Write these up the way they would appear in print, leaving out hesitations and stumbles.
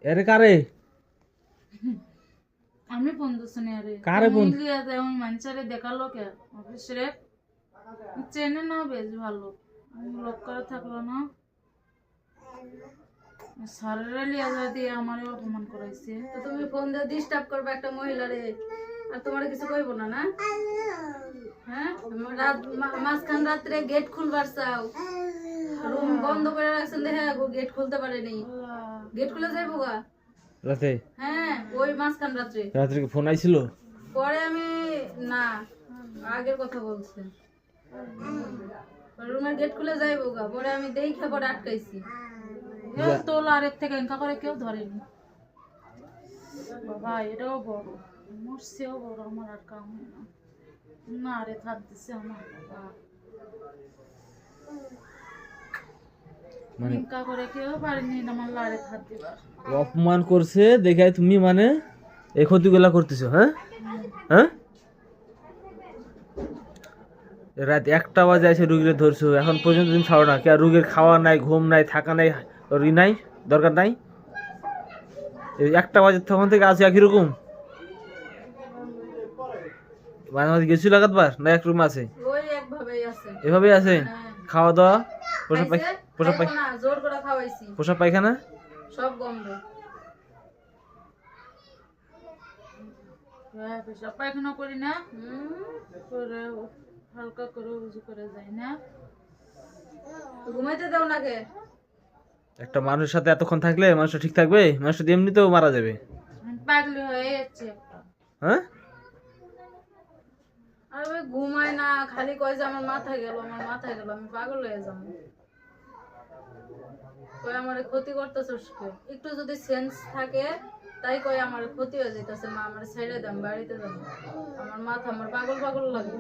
এরে কারে আমি ফোন দিছি না রে কারে ফোন লিয়া যায় ওই মানুষেরে দেখালো কে অফিস রে চেনে না বেশ ভালো লোক করে থাকলো না সারেরা লিয়া যায় দিয়ে আমারে অপমান করাইছে। তো তুমি ফোন দিয়ে ডিস্টার্ব করবে একটা মহিলারে, আর তোমার কিছু কইব না না? হ্যাঁ, রাত মাঝখান রাত্রে গেট খুলবার চাও, রুম বন্ধ করে রাখছেন দেখে গেট খুলতে পারেনি, গেট খুলে যাইবো গা রাতে? হ্যাঁ, ওই মাঝখান রাত্রে। রাত্রে কি ফোন আইছিল? পরে আমি না, আগের কথা বলছি, রুমের গেট খুলে যাইবো গা, পরে আমি দেখে পরে আটকাইছি। তোল আর এর থেকে এঙ্কা করে কেউ ধরেনি বাবা, এটাও বড় মরছেও বড়, আমার আর কাম হয় না না রে, থাক দিছে আমার বাবা, মানে এঙ্কা করে কেউ পারেনি আমার লাড়ে থাক দিবার। অপমান করছে দেখে তুমি মানে এই ক্ষতিগুলা করতেছো? হ্যাঁ হ্যাঁ, রাত 1টা বাজে এসে রুগীরে ধরছো, এখন পর্যন্ত তুমি ছাড়ো না? কে রুগীর খাওয়া নাই, ঘুম নাই, থাকা নাই, ই নাই, দরকার নাই? 1টা বাজে তখন থেকে আছে একই রকম? মাঝে মাঝে গেছি লাগাতবার না এক রুম আছে? ওই একভাবেই আছে, এভাবেই আছে? খাওয়া দাওয়া, খাইছে না, জোর করে খাওয়াইছি, পোশাক পায়খানা সব গন্ধ। হ্যাঁ, পেশাব পায়খানা করি না, করে হালকা করে উজু করে যাই না। ঘুমাইতে দাও না কে? একটা মানুষের সাথে এতক্ষণ থাকলে মানুষটা ঠিক থাকবে? মানুষটা এমনিতেও মারা যাবে। আমি পাগলি হয়ে যাচ্ছি একটা। হ্যাঁ, আর ওই ঘুমায় না, খালি কয় যে আমার মাথা গেল, আমার মাথা গেল, আমি পাগল হয়ে যাবো। কয় আমার ক্ষতি করতেছে, একটু যদি সেন্স থাকে তাই কয় আমার ক্ষতি হয়ে যেতেছে, মা আমার ছেড়ে দাম, বাড়িতে যাবো, আমার মাথা আমার পাগল পাগল লাগে।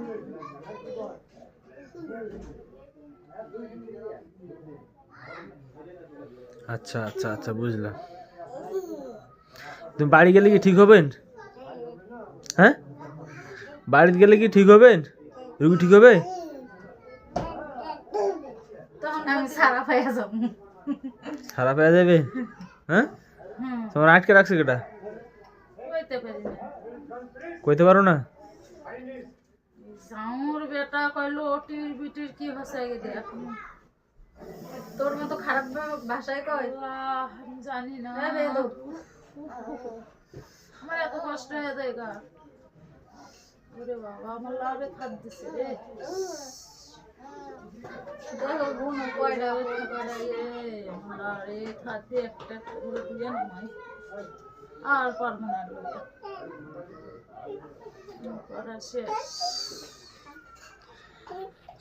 আচ্ছা আচ্ছা আচ্ছা, বুঝলাম। তুমি বাড়ি গেলে কি ঠিক হবেন? হ্যাঁ, বাড়িতে গেলে কি ঠিক হবেন? রুগী ঠিক হবে? তখন আমি সারা পাইয়া যাবো। খারাপ হয়ে যাবে? হ্যাঁ, তোমার আটকে রাখছে কেটা? কইতে পারি না, কইতে পারো না? জামুর বেটা কইলো ওটির বিটির কি ভাষায় দেখ, তোর মতো খারাপ ভাষায় কয়? আমি জানি না, হ্যাঁ বেদব। আমার এত কষ্ট হয়ে যায় গা। ওরে বাবা, আমার লাভে থাক দিছে রে। দেখো ঘুম কয়টা আমার লাড়ে থাকতে একটা করে দিয়ে নামাই, আর পারবো না লইয়া। করা শেষ।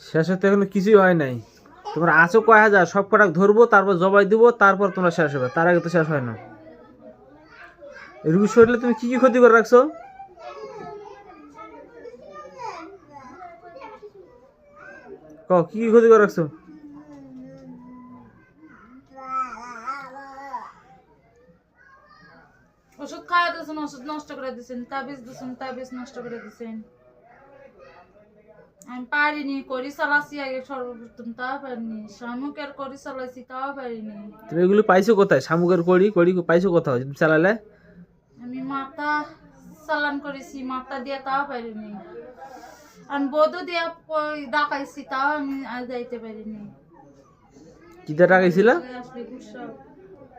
শেষ হতে এখনো কিছুই হয় নাই। তোমরা আছো কয় হাজার, সব কটা ধরবো, তারপর জবাই দিব, তারপর তোমরা শেষ হবে। তার আগে তো শেষ হয় না। রুগীর শরীরে তুমি কি কি ক্ষতি করে রাখছো? কি কি ক্ষতি করে রাখছো? ওষুধ খাওয়া দিয়েছেন, ওষুধ নষ্ট করে দিয়েছেন, তাবিজ দিয়েছেন, তাবিজ নষ্ট করে দিয়েছেন। আমি পারিনি, করি চালাচ্ছি আগে সর্বপ্রথম, তাও পারিনি। শামুকের করি চালাইছি, তাও পারিনি। তুমি এগুলো পাইছো কোথায়? শামুকের কড়ি কড়ি পাইছো কোথাও তুমি চালালে? আমি মাথা চালান করেছি, মাথা দিয়ে তাও পারিনি। আমি বধু দিয়ে ডাকাইছি, তাও আমি আর যাইতে পারিনি। কিটা টাকাইছিলা? আসলে গুসা,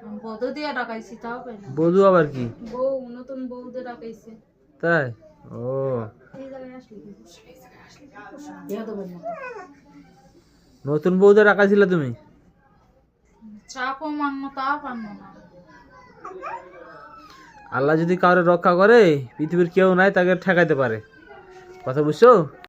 আমি বধু দিয়ে ডাকাইছি, তাও পারিনি। বধু আবার কি? বউ, নতুন বউ দিয়ে ডাকাইছে। তাই? ও, এই জায়গায় আসলে কি গুসা, এই জায়গায় আসলে কি গুসা, বেয়াদবের মতো। নতুন বউদের রাখাইছিলা তুমি? চাপও মান্য, তাও পারল না। আল্লাহ যদি কাউরে রক্ষা করে, পৃথিবীর কেউ নাই তাকে ঠেকাইতে পারে। কথা বুঝছো?